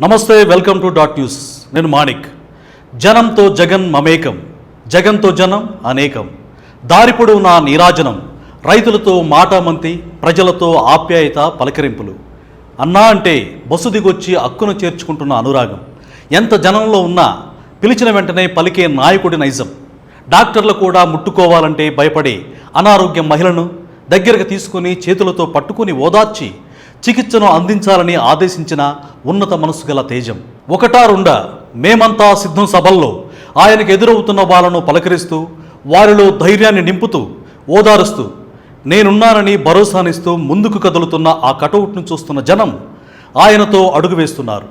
నమస్తే, welcome to dot news. నేను మాణిక్. జనంతో జగన్ మమేకం, జగన్తో జనం అనేకం. దారి పొడవునా నీరాజనం, రైతులతో మాటామంతి, ప్రజలతో ఆప్యాయత పలకరింపులు. అన్నా అంటే బస్సు దిగొచ్చి అక్కును చేర్చుకుంటున్న అనురాగం. ఎంత జనంలో ఉన్నా పిలిచిన వెంటనే పలికే నాయకుడి నైజం. డాక్టర్లు కూడా ముట్టుకోవాలంటే భయపడే అనారోగ్య మహిళను దగ్గరకు తీసుకుని చేతులతో పట్టుకుని ఓదార్చి చికిత్సను అందించాలని ఆదేశించిన ఉన్నత మనసు గల తేజం. ఒకటా రెండా మేమంతా సిద్ధం సభల్లో ఆయనకు ఎదురవుతున్న వాళ్ళను పలకరిస్తూ, వారిలో ధైర్యాన్ని నింపుతూ, ఓదారుస్తూ, నేనున్నానని భరోసానిస్తూ ముందుకు కదులుతున్న ఆ కటౌట్ను చూస్తున్న జనం ఆయనతో అడుగు వేస్తున్నారు.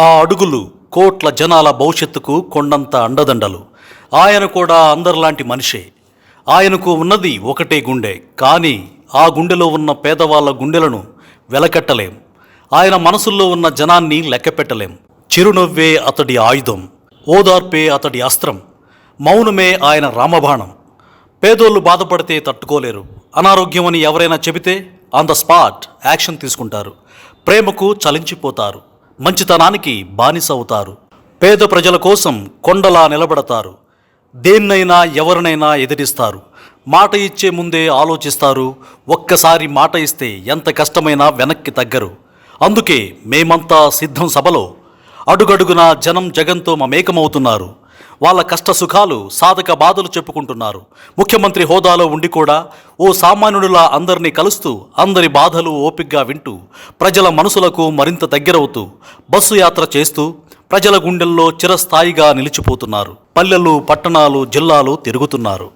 ఆ అడుగులు కోట్ల జనాల భవిష్యత్తుకు కొండంత అండదండలు. ఆయన కూడా అందరిలాంటి మనిషే. ఆయనకు ఉన్నది ఒకటే గుండె, కానీ ఆ గుండెలో ఉన్న పేదవాళ్ళ గుండెలను వెలకట్టలేం. ఆయన మనసుల్లో ఉన్న జనాన్ని లెక్కపెట్టలేం. చిరునవ్వే అతడి ఆయుధం, ఓదార్పే అతడి అస్త్రం, మౌనమే ఆయన రామబాణం. పేదోళ్ళు బాధపడితే తట్టుకోలేరు. అనారోగ్యమని ఎవరైనా చెబితే ఆన్ ద స్పాట్ యాక్షన్ తీసుకుంటారు. ప్రేమకు చలించిపోతారు, మంచితనానికి బానిస అవుతారు. పేద ప్రజల కోసం కొండలా నిలబడతారు. దేన్నైనా ఎవరినైనా ఎదిరిస్తారు. మాట ఇచ్చే ముందే ఆలోచిస్తారు. ఒక్కసారి మాట ఇస్తే ఎంత కష్టమైనా వెనక్కి తగ్గరు. అందుకే మేమంతా సిద్ధం సభలో అడుగడుగునా జనం జగన్తో మమేకమవుతున్నారు. వాళ్ళ కష్ట సుఖాలు, సాధక బాధలు చెప్పుకుంటున్నారు. ముఖ్యమంత్రి హోదాలో ఉండి కూడా ఓ సామాన్యుడిలా అందరినీ కలుస్తూ, అందరి బాధలు ఓపిగ్గా వింటూ, ప్రజల మనసులకు మరింత దగ్గరవుతూ, బస్సు యాత్ర చేస్తూ ప్రజల గుండెల్లో చిరస్థాయిగా నిలిచిపోతున్నారు. పల్లెలు, పట్టణాలు, జిల్లాలు తిరుగుతున్నారు.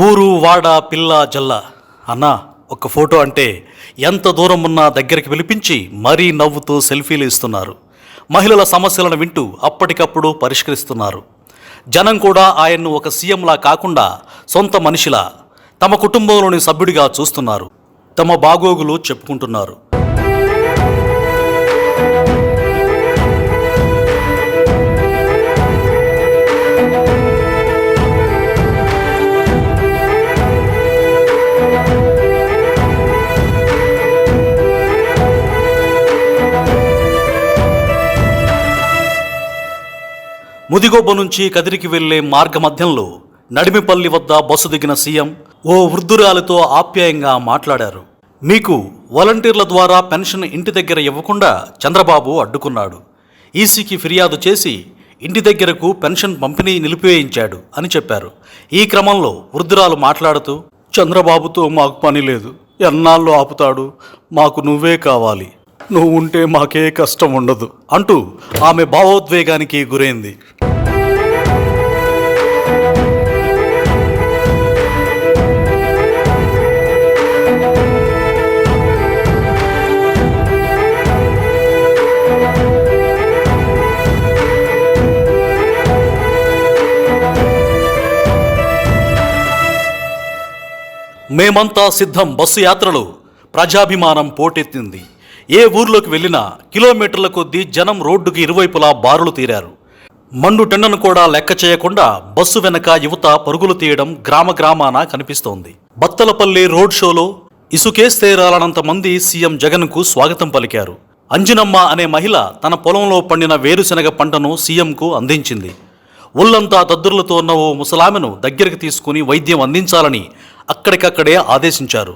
ఊరు వాడ పిల్ల జల్ల, అన్నా ఒక ఫోటో అంటే ఎంత దూరం ఉన్నా దగ్గరికి పిలిపించి మరీ నవ్వుతూ సెల్ఫీలు ఇస్తున్నారు. మహిళల సమస్యలను వింటూ అప్పటికప్పుడు పరిష్కరిస్తున్నారు. జనం కూడా ఆయన్ను ఒక సీఎంలా కాకుండా సొంత మనిషిలా, తమ కుటుంబంలోని సభ్యుడిగా చూస్తున్నారు. తమ బాగోగులు చెప్పుకుంటున్నారు. ముదిగొబ్బ నుంచి కదిరికి వెళ్లే మార్గ మధ్యంలో నడిమిపల్లి వద్ద బస్సు దిగిన సీఎం ఓ వృద్ధురాలితో ఆప్యాయంగా మాట్లాడారు. మీకు వాలంటీర్ల ద్వారా పెన్షన్ ఇంటి దగ్గర ఇవ్వకుండా చంద్రబాబు అడ్డుకున్నాడు. ఈసీకి ఫిర్యాదు చేసి ఇంటి దగ్గరకు పెన్షన్ పంపిణీ నిలిపివేయించాడు అని చెప్పారు. ఈ క్రమంలో వృద్ధురాలు మాట్లాడుతూ, చంద్రబాబుతో మాకు పని లేదు, ఎన్నాళ్ళు ఆపుతాడు, మాకు నువ్వే కావాలి, నువ్వు ఉంటే మాకే కష్టం ఉండదు అంటూ ఆమె భావోద్వేగానికి గురైంది. మేమంతా సిద్ధం బస్సు యాత్రలో ప్రజాభిమానం పోటెత్తింది. ఏ ఊర్లోకి వెళ్ళినా కిలోమీటర్ల కొద్దీ జనం రోడ్డుకి ఇరువైపులా బారులు తీరారు. మండు టెండను కూడా లెక్క చేయకుండా బస్సు వెనక యువత పరుగులు తీయడం గ్రామ గ్రామాన కనిపిస్తోంది. బత్తలపల్లి రోడ్ షోలో ఇసుకేస్తే రాలనంత మంది సీఎం జగన్కు స్వాగతం పలికారు. అంజనమ్మ అనే మహిళ తన పొలంలో పండిన వేరుశెనగ పంటను సీఎంకు అందించింది. ఒళ్ళంతా దద్దుర్లతో ఉన్న ఓ ముసలామెను దగ్గరికి తీసుకుని వైద్యం అందించాలని అక్కడికక్కడే ఆదేశించారు.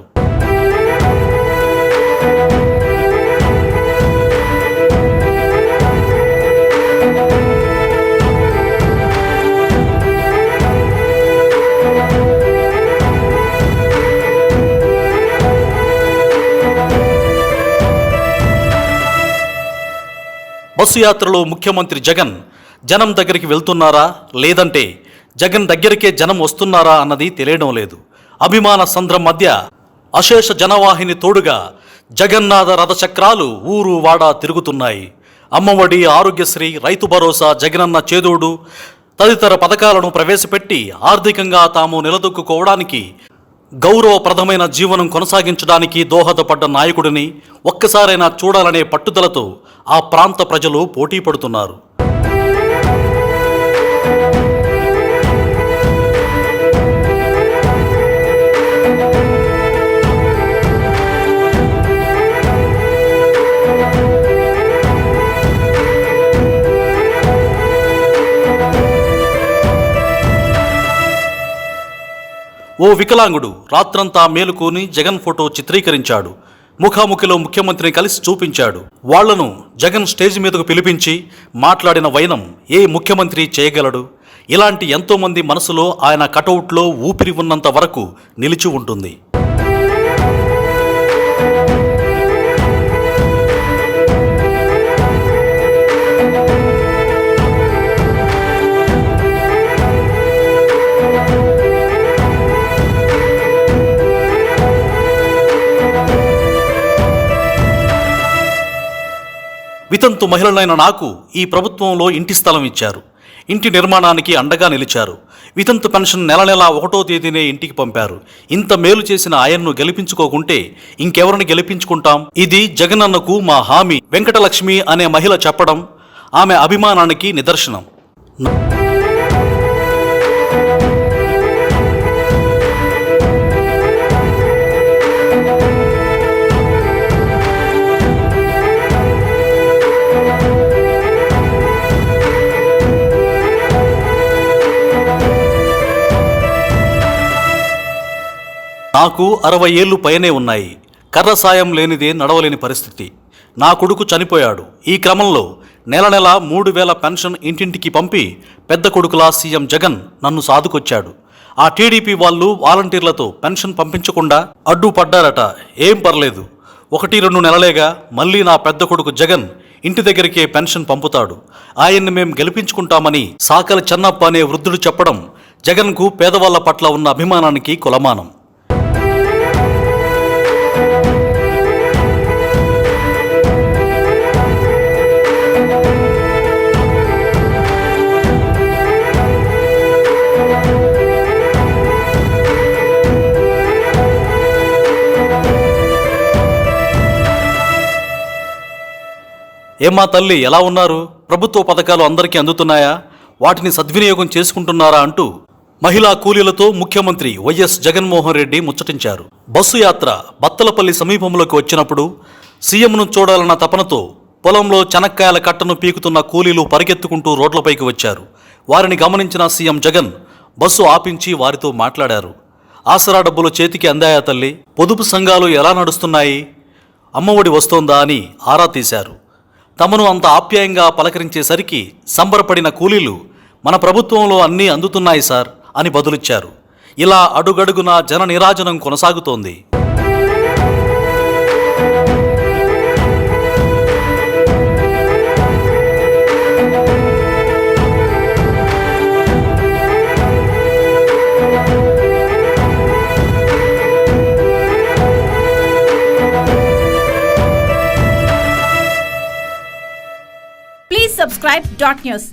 బస్సు యాత్రలో ముఖ్యమంత్రి జగన్ జనం దగ్గరికి వెళ్తున్నారా, లేదంటే జగన్ దగ్గరికే జనం వస్తున్నారా అన్నది తెలియడం లేదు. అభిమాన సంద్రం మధ్య అశేష జనవాహిని తోడుగా జగన్నాథ రథచక్రాలు ఊరు వాడా తిరుగుతున్నాయి. అమ్మఒడి, ఆరోగ్యశ్రీ, రైతు భరోసా, జగనన్న చేదోడు తదితర పథకాలను ప్రవేశపెట్టి ఆర్థికంగా తాము నిలదొక్కుకోవడానికి, గౌరవప్రదమైన జీవనం కొనసాగించడానికి దోహదపడ్డ నాయకుడిని ఒక్కసారైనా చూడాలనే పట్టుదలతో ఆ ప్రాంత ప్రజలు పోటీ పడుతున్నారు. ఓ వికలాంగుడు రాత్రంతా మేలుకొని జగన్ ఫోటో చిత్రీకరించాడు. ముఖాముఖిలో ముఖ్యమంత్రిని కలిసి చూపించాడు. వాళ్లను జగన్ స్టేజ్ మీదకు పిలిపించి మాట్లాడిన వైనం ఏ ముఖ్యమంత్రి చేయగలడు? ఇలాంటి ఎంతోమంది మనసులో ఆయన కటౌట్లో ఊపిరి ఉన్నంత వరకు నిలిచి ఉంటుంది. వితంతు మహిళలైన నాకు ఈ ప్రభుత్వంలో ఇంటి స్థలం ఇచ్చారు. ఇంటి నిర్మాణానికి అండగా నిలిచారు. వితంతు పెన్షన్ నెల 1వ తేదీనే ఇంటికి పంపారు. ఇంత మేలు చేసిన ఆయన్ను గెలిపించుకోకుంటే ఇంకెవరిని గెలిపించుకుంటాం? ఇది జగనన్నకు మా హామీ, వెంకటలక్ష్మి అనే మహిళ చెప్పడం ఆమె అభిమానానికి నిదర్శనం. నాకు 60 ఏళ్లు పైనే ఉన్నాయి. కర్ర సాయం లేనిదే నడవలేని పరిస్థితి. నా కొడుకు చనిపోయాడు. ఈ క్రమంలో నెల 3,000 పెన్షన్ ఇంటింటికి పంపి పెద్ద కొడుకులా సీఎం జగన్ నన్ను సాదుకొచ్చాడు. ఆ టీడీపీ వాళ్ళు వాలంటీర్లతో పెన్షన్ పంపించకుండా అడ్డుపడ్డారట. ఏం పర్లేదు, 1-2 నెలలేగా మళ్ళీ నా పెద్ద కొడుకు జగన్ ఇంటి దగ్గరికే పెన్షన్ పంపుతాడు. ఆయన్ని మేం గెలిపించుకుంటామని సాకలి చెన్నప్ప అనే వృద్ధుడు చెప్పడం జగన్కు పేదవాళ్ల పట్ల ఉన్న అభిమానానికి కొలమానం. ఏమ్మా తల్లి, ఎలా ఉన్నారు? ప్రభుత్వ పథకాలు అందరికీ అందుతున్నాయా? వాటిని సద్వినియోగం చేసుకుంటున్నారా అంటూ మహిళా కూలీలతో ముఖ్యమంత్రి వైఎస్ జగన్మోహన్ రెడ్డి ముచ్చటించారు. బస్సు యాత్ర బత్తలపల్లి సమీపంలోకి వచ్చినప్పుడు సీఎంను చూడాలన్న తపనతో పొలంలో చెనక్కాయల కట్టను పీకుతున్న కూలీలు పరిగెత్తుకుంటూ రోడ్లపైకి వచ్చారు. వారిని గమనించిన సీఎం జగన్ బస్సు ఆపించి వారితో మాట్లాడారు. ఆసరా డబ్బులు చేతికి అందాయా తల్లి? పొదుపు సంఘాలు ఎలా నడుస్తున్నాయి? అమ్మఒడి వస్తోందా అని ఆరా తీశారు. తమను అంత ఆప్యాయంగా పలకరించేసరికి సంబరపడిన కూలీలు మన ప్రభుత్వంలో అన్నీ అందుతున్నాయి సార్ అని బదులిచ్చారు. ఇలా అడుగడుగున జన నీరాజనం కొనసాగుతోంది. Please subscribe Dot News.